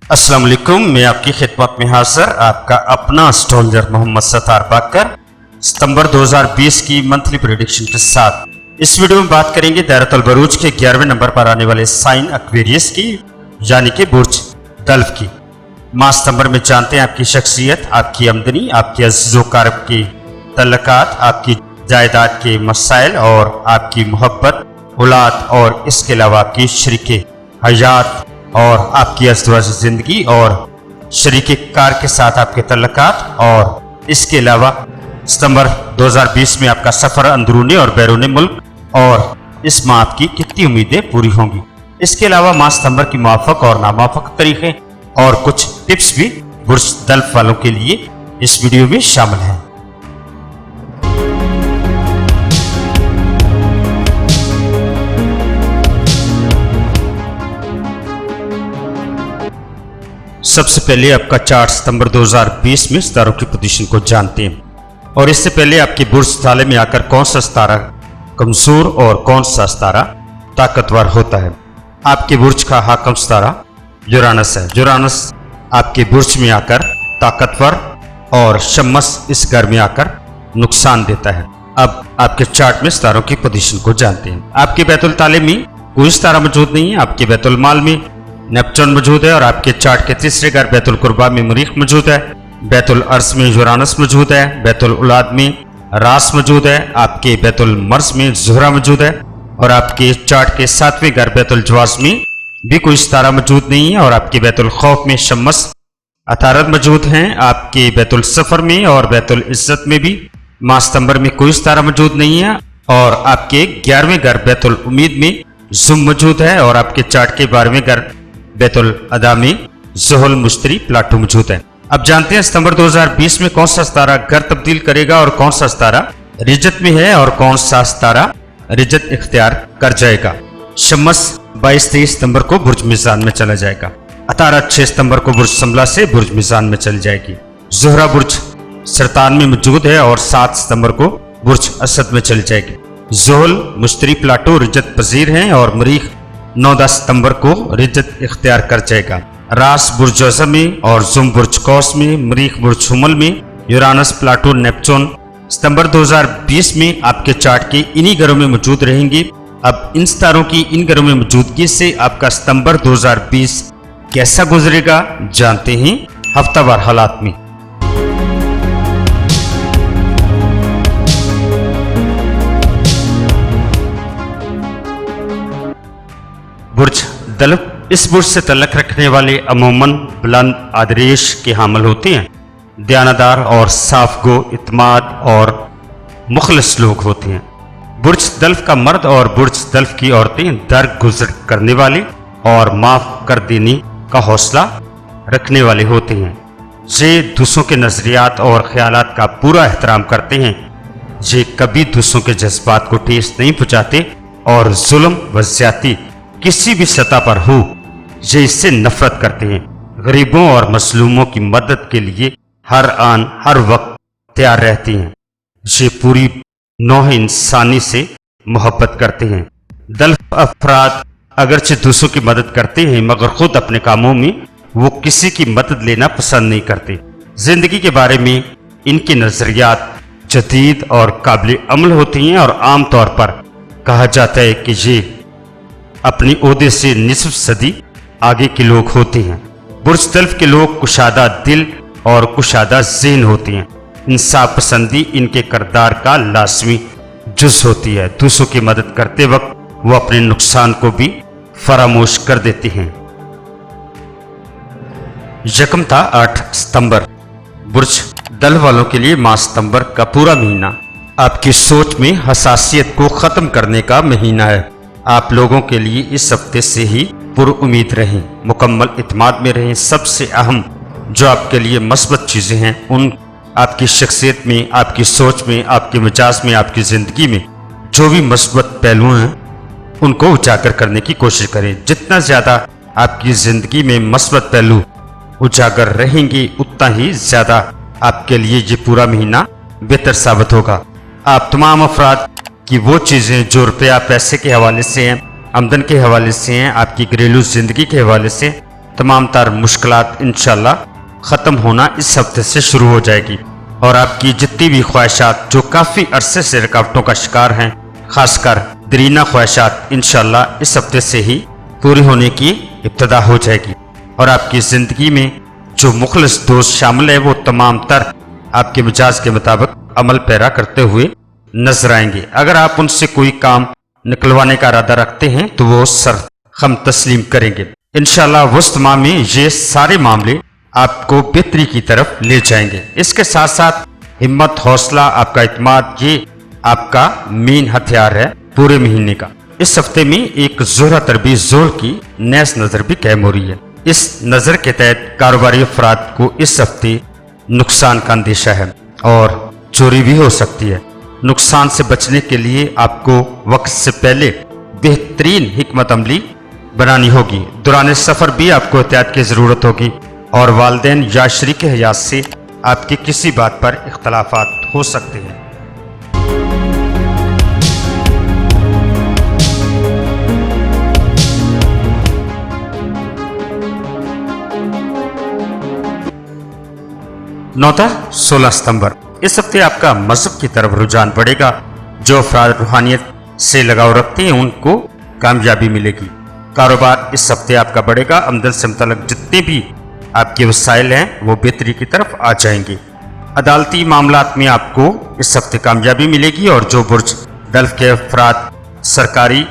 अस्सलाम वालेकुम, मैं आपकी खिदमत में हाजिर आपका अपना एस्ट्रोलॉजर मोहम्मद सत्तार बाकर सितंबर 2020 की मंथली प्रेडिक्शन के साथ इस वीडियो में बात करेंगे दायरतुल बुरूज के 11वें नंबर पर आने वाले साइन एक्वेरियस की यानी कि बुर्ज दल्फ की। माह सितंबर में जानते हैं आपकी शख्सियत, आपकी आमदनी, आपके अज़ीज़ो कारब की तल्लुकात, आपकी जायदाद के मसाइल और आपकी मोहब्बत, औलाद और इसके अलावा आपकी शरीके हयात और आपकी अज़दवाजी ज़िंदगी और शरीके कार के साथ आपके तल्लुकात और इसके अलावा सितंबर 2020 में आपका सफ़र अंदरूनी और बैरूनी मुल्क और इस माह की कितनी उम्मीदें पूरी होंगी। इसके अलावा माह सितंबर की मुआफ़क और नामुआफ़क तरीक़े और कुछ टिप्स भी बुर्ज दल्फ वालों के लिए इस वीडियो में शामिल हैं। सबसे पहले आपका चार्ट सितंबर 2020 में सितारों की पोजीशन को जानते हैं और इससे पहले आपके बुर्ज ताले में आकर कौन सा सितारा कमजोर और कौन सा सितारा ताकतवर होता है। आपके बुर्ज का हाकम सितारा यूरानस है। यूरानस आपके बुर्ज में आकर ताकतवर और शम्मस इस घर में आकर नुकसान देता है। अब आपके चार्ट में सितारों की पोजीशन को जानते हैं। आपके बैतुल ताले में कोई सितारा मौजूद नहीं है। आपके बैतुल माल में नेपच्यून मौजूद है और आपके चार्ट के तीसरे घर बैतुल कुर्बा में मरीख मौजूद है। बैतुल अर्स में यूरानस मौजूद है। बैतुल औलाद में रास मौजूद है। आपके बैतुल मर्ज में ज़ुहरा मौजूद है और आपके चार्ट के सातवें घर बैतुल जवाज में भी कोई सितारा मौजूद नहीं है और आपके बैतुल खौफ में शम्मस अतारद मौजूद हैं। आपके बैतुल सफ़र में और बैतुल इज्जत में भी माह सितंबर में कोई सितारा मौजूद नहीं है और आपके 11वें घर बैतुल उम्मीद में जुम मौजूद है और आपके चार्ट के 12वें घर बैतुल अदा में ज़ुहल मुश्तरी प्लाटो मौजूद है। अब जानते हैं सितंबर 2020 में कौन सा सितारा घर तब्दील करेगा और कौन सा सितारा रिजत में है और कौन सा सितारा रिजत इख्तियार कर जाएगा। शम्मस 22-23 सितंबर को बुर्ज मिज़ान में चला जाएगा। अतारद 6 सितंबर को बुर्ज संबला से बुर्ज मिज़ान में चली जाएगी। ज़ुहरा बुर्ज सरतान में मौजूद है और 7 सितंबर को बुर्ज असद में चली जाएगी। ज़ुहल मुश्तरी प्लाटो रिजत पजीर हैं और मरीख 9-10 सितंबर को रिजत इख्तियार कर जाएगा। रास बुर्ज अज़म में और जुम बुर्ज कौस में, मरीख बुर्ज हुमल में, यूरानस प्लाटो नेपच्यून सितंबर 2020 में आपके चार्ट के इन्हीं घरों में मौजूद रहेंगे। अब इन सितारों की इन घरों में मौजूदगी से आपका सितंबर 2020 कैसा गुजरेगा जानते हैं हफ्तावार हालात में। बुर्ज दल्फ इस बुर्ज से तल्लक रखने वाले अमूमन बुलंद आदरेश के हामिल होते हैं। दयानतदार और साफ गो इत्माद और मुखलिस लोग होते हैं। बुर्ज दल्फ का मर्द और बुर्ज दल्फ की औरतें दरगुजर करने वाले और माफ कर देने का हौसला रखने वाले होते हैं। ये दूसरों के नजरियात और ख्यालात का पूरा एहतराम करते हैं। ये कभी दूसरों के जज्बात को ठेस नहीं पहुँचाते और जुल्म व ज्यादती किसी भी सतह पर हो ये इससे नफरत करते हैं। गरीबों और मजलूमों की मदद के लिए हर आन हर वक्त तैयार रहते हैं। ये पूरी नौह इंसानी से मोहब्बत करते हैं। दल्फ अफराद अगरचे दूसरों की मदद करते हैं मगर खुद अपने कामों में वो किसी की मदद लेना पसंद नहीं करते। जिंदगी के बारे में इनके नजरियात जदीद और काबिल अमल होती हैं और आम तौर पर कहा जाता है कि ये अपनी ओहदे से निसफ सदी आगे के लोग होते हैं। बुर्ज दल्फ के लोग कुशादा दिल और कुशादा ज़हन होते हैं। इंसाफ पसंदी इनके किरदार का लाजमी जुज़ होती है। दूसरों की मदद करते वक्त वो अपने नुकसान को भी फरामोश कर देते हैं। यकम था 8 सितंबर। बुर्ज दल्फ वालों के लिए माह सितंबर का पूरा महीना आपकी सोच में हसासियत को ख़त्म करने का महीना है। आप लोगों के लिए इस हफ्ते से ही पुरुउम्मीद रहें, मुकम्मल इत्माद में रहें। सबसे अहम जो आपके लिए मस्बत चीज़ें हैं उन आपकी शख्सियत में, आपकी सोच में, आपके मिजाज में, आपकी ज़िंदगी में जो भी मस्बत पहलू हैं उनको उजागर करने की कोशिश करें। जितना ज़्यादा आपकी ज़िंदगी में मस्बत पहलू उजागर रहेंगे उतना ही ज़्यादा आपके लिए ये पूरा महीना बेहतर साबित होगा। आप तमाम अफराद कि वो चीज़ें जो रुपया पैसे के हवाले से हैं, आमदन के हवाले से हैं, आपकी घरेलू ज़िंदगी के हवाले से तमाम तर मुश्किलात इंशाल्लाह ख़त्म होना इस हफ्ते से शुरू हो जाएगी और आपकी जितनी भी ख्वाहिशात जो काफ़ी अरसे से रुकावटों का शिकार हैं, खासकर दरीना ख्वाहिशात इंशाल्लाह इस हफ्ते से ही पूरी होने की इब्तदा हो जाएगी और आपकी ज़िंदगी में जो मुखलिस दोस्त शामिल है वो तमाम तर आपके मिजाज के मुताबिक अमल पैरा करते हुए नजर आएंगे। अगर आप उनसे कोई काम निकलवाने का इरादा रखते हैं तो वो सर हम तस्लीम करेंगे। इंशाल्लाह वस्तमा में ये सारे मामले आपको बेहतरी की तरफ ले जाएंगे। इसके साथ साथ हिम्मत, हौसला, आपका इत्मीनान ये आपका मेन हथियार है पूरे महीने का। इस हफ्ते में एक जोहरा तरबी जोल की नैस नजर भी कायम हो रही है। इस नजर के तहत कारोबारी अफराद को इस हफ्ते नुकसान का अंदेशा है और चोरी भी हो सकती है। नुकसान से बचने के लिए आपको वक्त से पहले बेहतरीन हिकमत अमली बनानी होगी। दौरान सफ़र भी आपको एहतियात की ज़रूरत होगी और वालिदैन या शरीक हयात से आपकी किसी बात पर इख्तलाफात हो सकते हैं। नौता 16 सितंबर, इस हफ्ते आपका मजहब की तरफ रुझान बढ़ेगा। जो अफराद रूहानियत से लगाव रखते हैं उनको कामयाबी मिलेगी। कारोबार इस हफ्ते आपका बढ़ेगा। आमदन से मुतल्लिक जितने भी आपके वसाइल हैं वो बेहतरी की तरफ आ जाएंगे। अदालती मामलात में आपको इस हफ्ते कामयाबी मिलेगी और जो बुर्ज दल्फ के अफराद सरकारी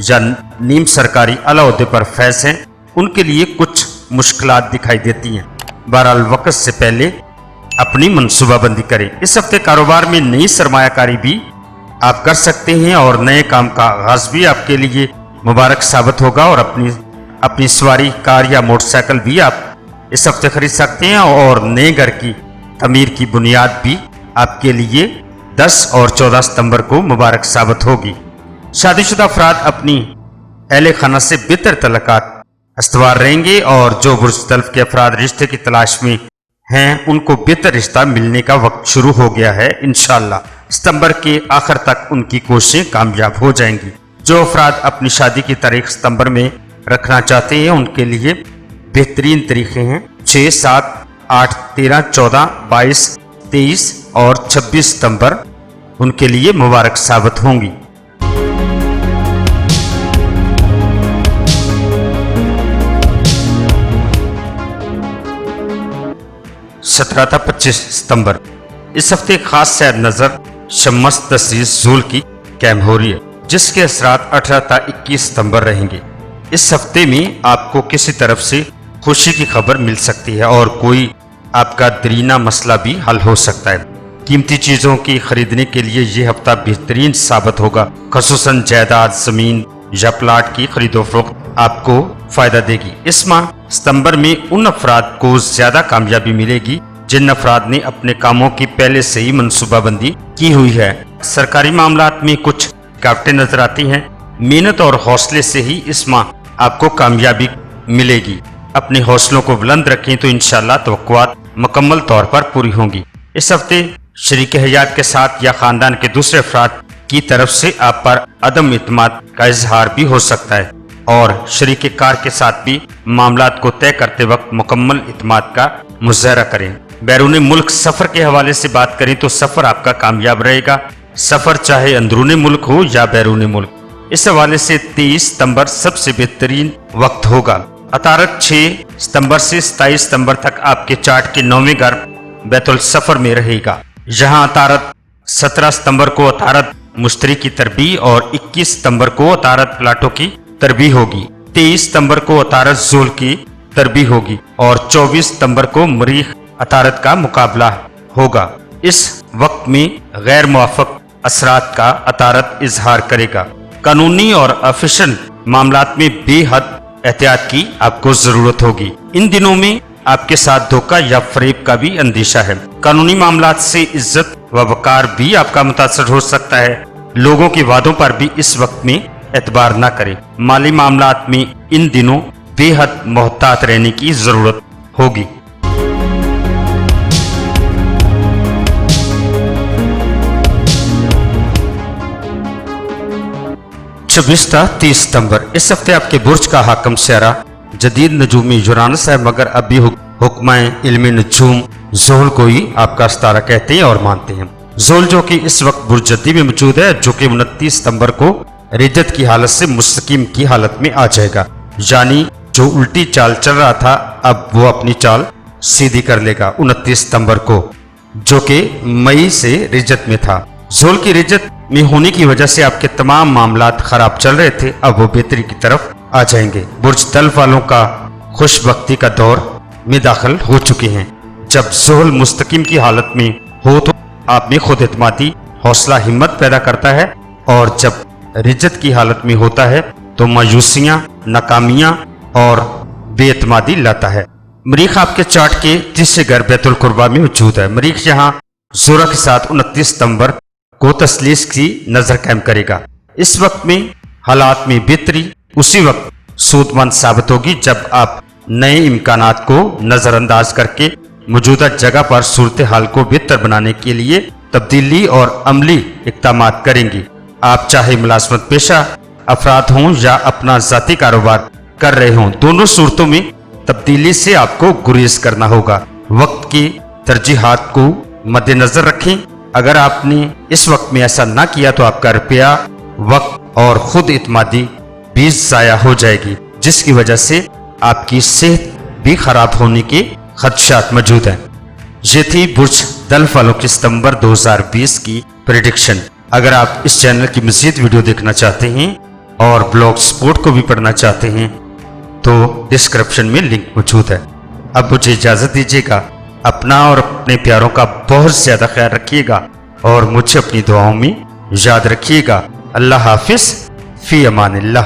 या नीम सरकारी आला ओहदे पर फैज हैं उनके लिए कुछ मुश्किलात दिखाई देती हैं। बहरहाल वक्त से पहले अपनी मनसूबाबंदी करें। इस हफ्ते कारोबार में नई सरमायाकारी भी आप कर सकते हैं और नए काम का आगाज भी आपके लिए मुबारक साबित होगा और अपनी सवारी कार या मोटरसाइकिल भी आप इस हफ्ते खरीद सकते हैं और नए घर की तमीर की बुनियाद भी आपके लिए 10 और 14 सितंबर को मुबारक साबित होगी। शादीशुदा अफराद अपनी अहले खाना से बेहतर तल्लुकात इस्तवार रहेंगे और जो बुर्ज तल्फ के अफराद रिश्ते की तलाश में हैं उनको बेहतर रिश्ता मिलने का वक्त शुरू हो गया है। इंशाल्लाह सितंबर के आखिर तक उनकी कोशिशें कामयाब हो जाएंगी। जो अफराद अपनी शादी की तारीख सितंबर में रखना चाहते हैं उनके लिए बेहतरीन तरीके हैं। 6, 7, 8, 13, 14, 22, 23 और 26 सितंबर उनके लिए मुबारक साबित होंगी। 17 था 25 सितंबर, इस हफ्ते खास सैर नजर शम्स तस्रीस ज़ूल की कायम हो रही है जिसके असरात 18 था 21 सितंबर रहेंगे। इस हफ्ते में आपको किसी तरफ से खुशी की खबर मिल सकती है और कोई आपका दरीना मसला भी हल हो सकता है। कीमती चीज़ों की खरीदने के लिए ये हफ्ता बेहतरीन साबित होगा। खसूसन जायदाद, ज़मीन या प्लाट की खरीदो फरोख्त आपको फ़ायदा देगी। इस माह सितंबर में उन अफराद को ज़्यादा कामयाबी मिलेगी जिन अफराद ने अपने कामों की पहले से ही मनसूबाबंदी की हुई है। सरकारी मामलात में कुछ रुकावटें नजर आती हैं। मेहनत और हौसले से ही इस माह आपको कामयाबी मिलेगी। अपने हौसलों को बुलंद रखें तो इंशाल्लाह तवक्कुआत मुकम्मल तौर पर पूरी होंगी। इस हफ्ते शरीक हयात के साथ या खानदान के दूसरे अफराद की तरफ से आप पर अदम इत्मीनान का इजहार भी हो सकता है और शरीक कार के साथ भी मामलात को तय करते वक्त मुकम्मल इत्मीनान का मुजाहरा करें। बैरून मुल्क सफ़र के हवाले से बात करें तो सफ़र आपका कामयाब रहेगा। सफ़र चाहे अंदरून मुल्क हो या बैरून मुल्क, इस हवाले से 23 सितंबर सबसे बेहतरीन वक्त होगा। अतारत 6 सितंबर से 27 सितंबर तक आपके चार्ट के 9वें घर बैतुल सफ़र में रहेगा। यहाँ अतारत 17 सितंबर को अतारत मुश्तरी की तरबी और 21 सितंबर को अतारत प्लाटों की तरबी होगी। 23 सितंबर को अतारत ज़ूल की तरबी होगी और 24 सितंबर को मरीख अतारत का मुकाबला होगा। इस वक्त में गैर मुआफ़क़ असरात का अतारत इजहार करेगा। कानूनी और ऑफिशियल मामलात में बेहद एहतियात की आपको जरूरत होगी। इन दिनों में आपके साथ धोखा या फरेब का भी अंदेशा है। कानूनी मामलात से इज्जत व वकार भी आपका मुतासर हो सकता है। लोगों के वादों पर भी इस वक्त में एतबार न करें। माली मामलात में इन दिनों बेहद मोहतात रहने की जरूरत होगी। 26 था 30 सितंबर, इस हफ्ते आपके बुर्ज का हाकम सियारा जदीद नजूमी यूरानस है, मगर अभी हुक्म इल्म नजूम ज़ोहल को ही आपका सितारा कहते हैं और मानते हैं। ज़ोहल जो कि इस वक्त बुर्ज जद्दी में मौजूद है, जो कि 29 सितंबर को रिजत की हालत से मुस्तकीम की हालत में आ जाएगा, यानी जो उल्टी चाल चल रहा था अब वो अपनी चाल सीधी कर लेगा 29 सितंबर को, जो कि मई से रिजत में था। ज़ोहल की रिजत में होने की वजह से आपके तमाम मामलात खराब चल रहे थे, अब वो बेहतरी की तरफ आ जाएंगे। बुर्ज दल्फ वालों का खुशबख्ती का दौर में दाखिल हो चुके हैं। जब ज़ोहल मुस्तकीम की हालत में हो तो आप में खुद एतमादी हौसला हिम्मत पैदा करता है, और जब रिजत की हालत में होता है तो मायूसियां, नाकामियां और बेएतमादी लाता है। मरीख आपके चार्ट के तीसरे घर बैतुल कुर्बा में मौजूद है। मरीख यहाँ ज़ोरा के साथ 29 सितंबर को तसलीस की नजर कायम करेगा। इस वक्त में हालात में बेहतरी उसी वक्त सूदमंद साबित होगी जब आप नए इम्कानात को नजरअंदाज करके मौजूदा जगह पर सूरत हाल को बेहतर बनाने के लिए तब्दीली और अमली इक़दामात करेंगी। आप चाहे मुलाजमत पेशा अफराद हों या अपना ज़ाती कारोबार कर रहे हों, दोनों सूरतों में तब्दीली से आपको गुरेज करना होगा। वक्त की तरजीहात को मद्देनजर रखें। अगर आपने इस वक्त में ऐसा ना किया तो आपका रुपया, वक्त और खुद इत्मादी भी ज़ाया हो जाएगी, जिसकी वजह से आपकी सेहत भी खराब होने के खदशात मौजूद हैं। ये थी बुर्ज दल्फ वालों की सितंबर 2020 की प्रेडिक्शन। अगर आप इस चैनल की मज़ीद वीडियो देखना चाहते हैं और ब्लॉग स्पोर्ट को भी पढ़ना चाहते हैं तो डिस्क्रिप्शन में लिंक मौजूद है। अब मुझे इजाज़त दीजिएगा। अपना और अपने प्यारों का बहुत ज़्यादा ख्याल रखिएगा और मुझे अपनी दुआओं में याद रखिएगा। अल्लाह हाफिज़, फ़ी अमानिल्लाह।